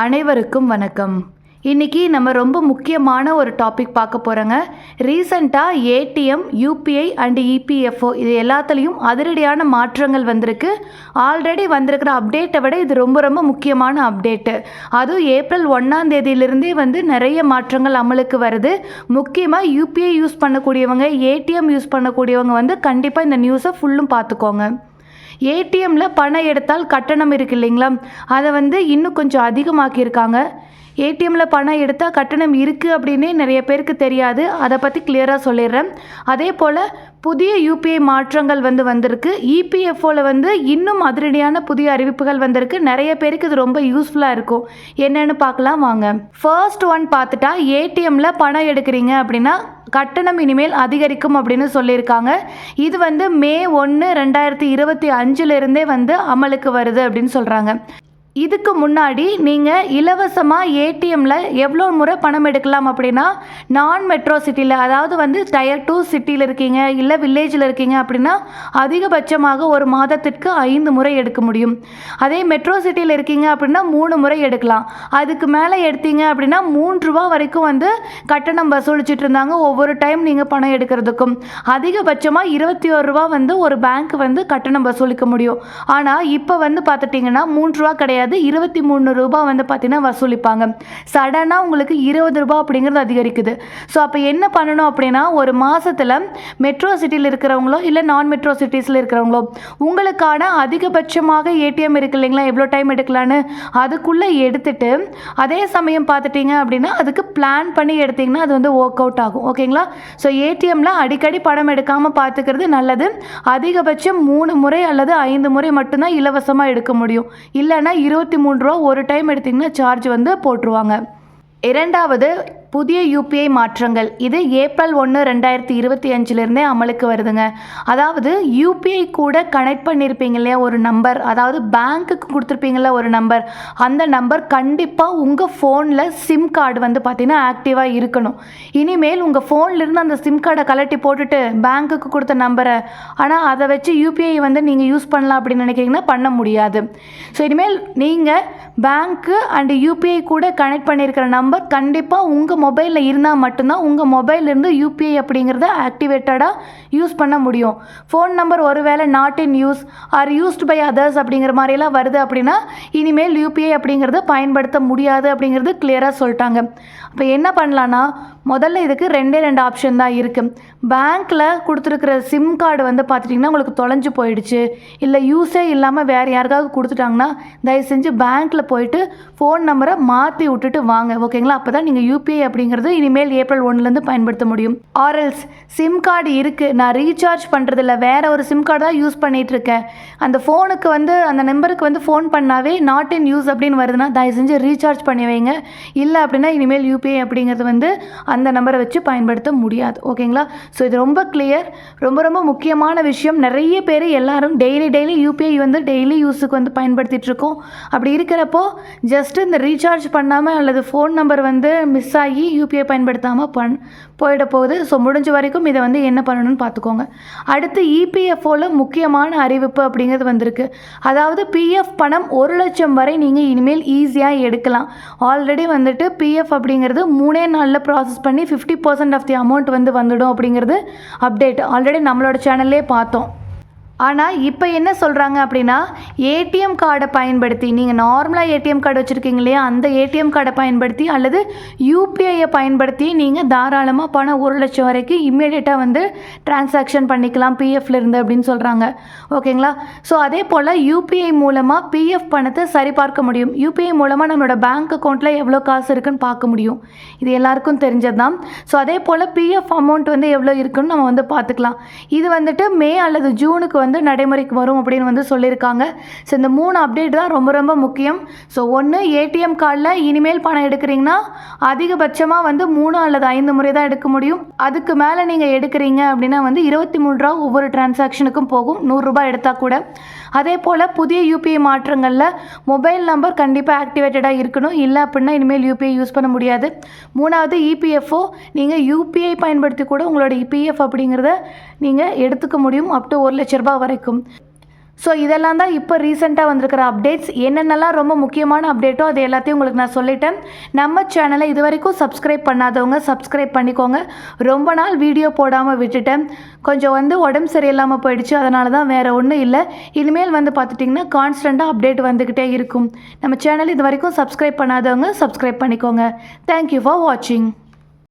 அனைவருக்கும் வணக்கம். இன்றைக்கி நம்ம ரொம்ப முக்கியமான ஒரு டாபிக் பார்க்க போகிறோங்க. ரீசண்டாக ஏடிஎம், யூபிஐ அண்டு இபிஎஃப்ஓ இது எல்லாத்துலேயும் அதிரடியான மாற்றங்கள் வந்திருக்கு. ஆல்ரெடி வந்திருக்கிற அப்டேட்டை விட இது ரொம்ப ரொம்ப முக்கியமான அப்டேட்டு. அதுவும் ஏப்ரல் 1ஆம் தேதியிலிருந்தே நிறைய மாற்றங்கள் அமலுக்கு வருது. முக்கியமாக யூபிஐ யூஸ் பண்ணக்கூடியவங்க, ஏடிஎம் யூஸ் பண்ணக்கூடியவங்க கண்டிப்பாக இந்த நியூஸை ஃபுல்லும் பார்த்துக்கோங்க. ஏடிஎம்மில் பணம் எடுத்தால் கட்டணம் இருக்குது இல்லைங்களா, அதை இன்னும் கொஞ்சம் அதிகமாக்கியிருக்காங்க. ஏடிஎம்மில் பணம் எடுத்தால் கட்டணம் இருக்குது அப்படின்னே நிறைய பேருக்கு தெரியாது. அதை பற்றி கிளியராக சொல்லிடுறேன். அதே போல் புதிய யூபிஐ மாற்றங்கள் வந்திருக்கு. இபிஎஃப்ஓவில் இன்னும் அதிரடியான புதிய அறிவிப்புகள் வந்திருக்கு. நிறைய பேருக்கு இது ரொம்ப யூஸ்ஃபுல்லாக இருக்கும். என்னென்னு பார்க்கலாம் வாங்க. ஃபர்ஸ்ட் ஒன் பார்த்துட்டா, ஏடிஎம்மில் பணம் எடுக்கிறீங்க அப்படின்னா கட்டணம் இனிமேல் அதிகரிக்கும் அப்படின்னு சொல்லியிருக்காங்க. இது மே 1, 2025 அமலுக்கு வருது அப்படின்னு சொல்கிறாங்க. இதுக்கு முன்னாடி நீங்கள் இலவசமாக ஏடிஎம்மில் எவ்வளோ முறை பணம் எடுக்கலாம் அப்படின்னா, நான் மெட்ரோ சிட்டியில், அதாவது டயர் 2 சிட்டியில் இருக்கீங்க, இல்லை வில்லேஜில் இருக்கீங்க அப்படின்னா அதிகபட்சமாக ஒரு மாதத்திற்கு 5 முறை எடுக்க முடியும். அதே மெட்ரோ சிட்டியில் இருக்கீங்க அப்படின்னா 3 முறை எடுக்கலாம். அதுக்கு மேலே எடுத்தீங்க அப்படின்னா 3 ரூபா வரைக்கும் கட்டணம் வசூலிச்சுட்டு இருந்தாங்க ஒவ்வொரு டைம் நீங்கள் பணம் எடுக்கிறதுக்கும். அதிகபட்சமாக 21 ரூபா ஒரு பேங்க் கட்டணம் வசூலிக்க முடியும். ஆனால் இப்போ பார்த்துட்டிங்கன்னா 3 ரூபா கிடையாது, 23 ரூபா பார்த்தீங்கன்னா வசூலிப்பாங்க. சடனாக உங்களுக்கு 20 ரூபா அப்படிங்கிறது அதிகரிக்குது. ஸோ அப்போ என்ன பண்ணணும் அப்படின்னா, ஒரு மாதத்தில் மெட்ரோ சிட்டியில் இருக்கிறவங்களோ இல்லை நான் மெட்ரோ சிட்டிஸில் இருக்கிறவங்களோ உங்களுக்கான அதிகபட்சமாக ஏடிஎம் இருக்கு இல்லைங்களா, எவ்வளோ டைம் எடுக்கலான்னு அதுக்குள்ளே எடுத்துட்டு, அதே சமயம் பார்த்துட்டிங்க அப்படின்னா அதுக்கு பிளான் பண்ணி எடுத்திங்கன்னா அது ஒர்க் அவுட் ஆகும். ஓகேங்களா? ஸோ ஏடிஎம்மில் அடிக்கடி பணம் எடுக்காமல் பார்த்துக்கிறது நல்லது. அதிகபட்சம் 3 முறை அல்லது 5 முறை மட்டும்தான் இலவசமாக எடுக்க முடியும். இல்லைன்னா 23 ரூபா ஒரு டைம் எடுத்திங்கன்னா சார்ஜ் போட்டுருவாங்க. இரண்டாவது புதிய யூபிஐ மாற்றங்கள். இது ஏப்ரல் 1, 2025 அமலுக்கு வருதுங்க. அதாவது யூபிஐ கூட கனெக்ட் பண்ணியிருப்பீங்க இல்லையா ஒரு நம்பர், அதாவது பேங்க்குக்கு கொடுத்துருப்பீங்களா ஒரு நம்பர், அந்த நம்பர் கண்டிப்பாக உங்கள் ஃபோனில் சிம் கார்டு பார்த்தீங்கன்னா ஆக்டிவாக இருக்கணும். இனிமேல் உங்கள் ஃபோன்லேருந்து அந்த சிம் கார்டை கலட்டி போட்டுட்டு பேங்க்குக்கு கொடுத்த நம்பரை, ஆனால் அதை வச்சு யூபிஐ நீங்கள் யூஸ் பண்ணலாம் அப்படின்னு நினைக்கிறீங்கன்னா பண்ண முடியாது. ஸோ இனிமேல் நீங்கள் பேங்க்கு அண்டு யூபிஐ கூட கனெக்ட் பண்ணியிருக்கிற நம்பர் கண்டிப்பாக உங்கள் மொபைலில் இருந்தால் மட்டும்தான் உங்கள் மொபைல்லேருந்து யூபிஐ அப்படிங்கிறத ஆக்டிவேட்டடாக யூஸ் பண்ண முடியும். ஃபோன் நம்பர் ஒருவேளை not in use or used by others அப்படிங்கிற மாதிரிலாம் வருது அப்படின்னா இனிமேல் யூபிஐ அப்படிங்கிறத பயன்படுத்த முடியாது அப்படிங்கிறது கிளியராக சொல்லிட்டாங்க. அப்போ என்ன பண்ணலான்னா, முதல்ல இதுக்கு 2 ஆப்ஷன் தான் இருக்குது. பேங்க்கில் கொடுத்துருக்கிற சிம் கார்டு பார்த்துட்டிங்கன்னா உங்களுக்கு தொலைஞ்சு போயிடுச்சு, இல்லை யூஸே இல்லாமல் வேறு யாருக்காவது கொடுத்துட்டாங்கன்னா தயவு செஞ்சு பேங்க்கில் போயிட்டு ஃபோன் நம்பரை மாற்றி விட்டுட்டு வாங்க. ஓகேங்களா? அப்போ தான் நீங்கள் யூபிஐ அப்படிங்கிறது இனிமேல் ஏப்ரல் 1 பயன்படுத்த முடியும். ஆர்எல்ஸ் சிம் கார்டு இருக்குது, நான் ரீசார்ஜ் பண்ணுறதில்ல, வேறு ஒரு சிம் கார்டு தான் யூஸ் பண்ணிகிட்ருக்கேன், அந்த ஃபோனுக்கு அந்த நம்பருக்கு ஃபோன் பண்ணாவே நாட் இன் யூஸ் அப்படின்னு வருதுன்னா தயவு செஞ்சு ரீசார்ஜ் பண்ணி வைங்க. இல்லை அப்படின்னா இனிமேல் யூபிஐ அப்படிங்கிறது அந்த நம்பரை வச்சு பயன்படுத்த முடியாது. ஓகேங்களா? ஸோ இது ரொம்ப கிளியர், ரொம்ப ரொம்ப முக்கியமான விஷயம். நிறைய பேர் எல்லாரும் டெய்லி யூபிஐ டெய்லி யூஸுக்கு பயன்படுத்திகிட்டு இருக்கோம். அப்படி இருக்கிறப்போ ஜஸ்ட் இந்த ரீசார்ஜ் பண்ணாமல் அல்லது ஃபோன் நம்பர் மிஸ் ஆகி யூபிஐ பயன்படுத்தாமல் போயிட போகுது. ஸோ முடிஞ்ச வரைக்கும் இதை என்ன பண்ணணும்னு பார்த்துக்கோங்க. அடுத்து இபிஎஃப்ஓவில் முக்கியமான அறிவிப்பு அப்படிங்கிறது வந்திருக்கு. அதாவது பிஎஃப் பணம் 1 லட்சம் வரை நீங்கள் இனிமேல் ஈஸியாக எடுக்கலாம். ஆல்ரெடி பிஎஃப் அப்படிங்கிறது 3 நாளில் ப்ராசஸ் பண்ணி 50% ஆஃப் தி அமௌண்ட் வந்துடும் அப்படிங்கிறது அப்டேட் ஆல்ரெடி நம்மளோட சேனல்லே பார்த்தோம். ஆனால் இப்போ என்ன சொல்கிறாங்க அப்படின்னா, ஏடிஎம் கார்டை பயன்படுத்தி, நீங்கள் நார்மலாக ஏடிஎம் கார்டு வச்சுருக்கீங்க இல்லையா, அந்த ஏடிஎம் கார்டை பயன்படுத்தி அல்லது யூபிஐயை பயன்படுத்தி நீங்கள் தாராளமாக பணம் 1 லட்சம் வரைக்கும் இம்மீடியட்டாக டிரான்சாக்ஷன் பண்ணிக்கலாம் பிஎஃப்லேருந்து அப்படின்னு சொல்கிறாங்க. ஓகேங்களா? ஸோ அதே போல் யூபிஐ மூலமாக பிஎஃப் பணத்தை சரிபார்க்க முடியும். யூபிஐ மூலமாக நம்மளோட பேங்க் அக்கௌண்ட்டில் எவ்வளோ காசு இருக்குன்னு பார்க்க முடியும். இது எல்லாருக்கும் தெரிஞ்சது தான். ஸோ அதே போல் பிஎஃப் அமௌண்ட் எவ்வளோ இருக்குன்னு நம்ம பார்த்துக்கலாம். இது மே அல்லது ஜூனுக்கு நடைமுறைக்கு வரும் அப்படின்னு சொல்லியிருக்காங்க. ஸோ இந்த 3 அப்டேட் தான் ரொம்ப ரொம்ப முக்கியம். ஸோ ஒன்று, ஏடிஎம் கார்டில் இனிமேல் பணம் எடுக்கிறீங்கன்னா அதிகபட்சமாக 3 அல்லது 5 முறை தான் எடுக்க முடியும். அதுக்கு மேலே நீங்கள் எடுக்கிறீங்க அப்படின்னா 23 ரூபா ஒவ்வொரு டிரான்சாக்ஷனுக்கும் போகும், 100 ரூபாய் எடுத்தால் கூட. அதே போல் புதிய யூபிஐ மாற்றங்களில் மொபைல் நம்பர் கண்டிப்பாக ஆக்டிவேட்டடாக இருக்கணும், இல்லை அப்படின்னா இனிமேல் யூபிஐ யூஸ் பண்ண முடியாது. 3வது இபிஎஃப்ஓ, நீங்கள் யூபிஐ பயன்படுத்தி கூட உங்களோட இபிஎஃப் அப்படிங்கிறத நீங்கள் எடுத்துக்க முடியும் அப் டு 1 லட்ச ரூபாய் வரைக்கும். ஸோ இதெல்லாம் தான் இப்போ ரீசெண்டாக வந்திருக்கிற அப்டேட்ஸ். என்னென்னலாம் ரொம்ப முக்கியமான அப்டேட்டோ அது எல்லாத்தையும் உங்களுக்கு நான் சொல்லிட்டேன். நம்ம சேனலை இது வரைக்கும் சப்ஸ்கிரைப் பண்ணாதவங்க சப்ஸ்கிரைப் பண்ணிக்கோங்க. ரொம்ப நாள் வீடியோ போடாமல் விட்டுட்டேன். கொஞ்சம் உடம்பு சரியில்லாமல் போயிடுச்சு. அதனால தான், வேறு ஒன்றும் இல்லை. இனிமேல் பார்த்துட்டிங்கன்னா கான்ஸ்டண்ட்டாக அப்டேட் வந்துக்கிட்டே இருக்கும். நம்ம சேனல் இது வரைக்கும் சப்ஸ்கிரைப் பண்ணாதவங்க சப்ஸ்கிரைப் பண்ணிக்கோங்க. தேங்க்யூ ஃபார் வாட்சிங்.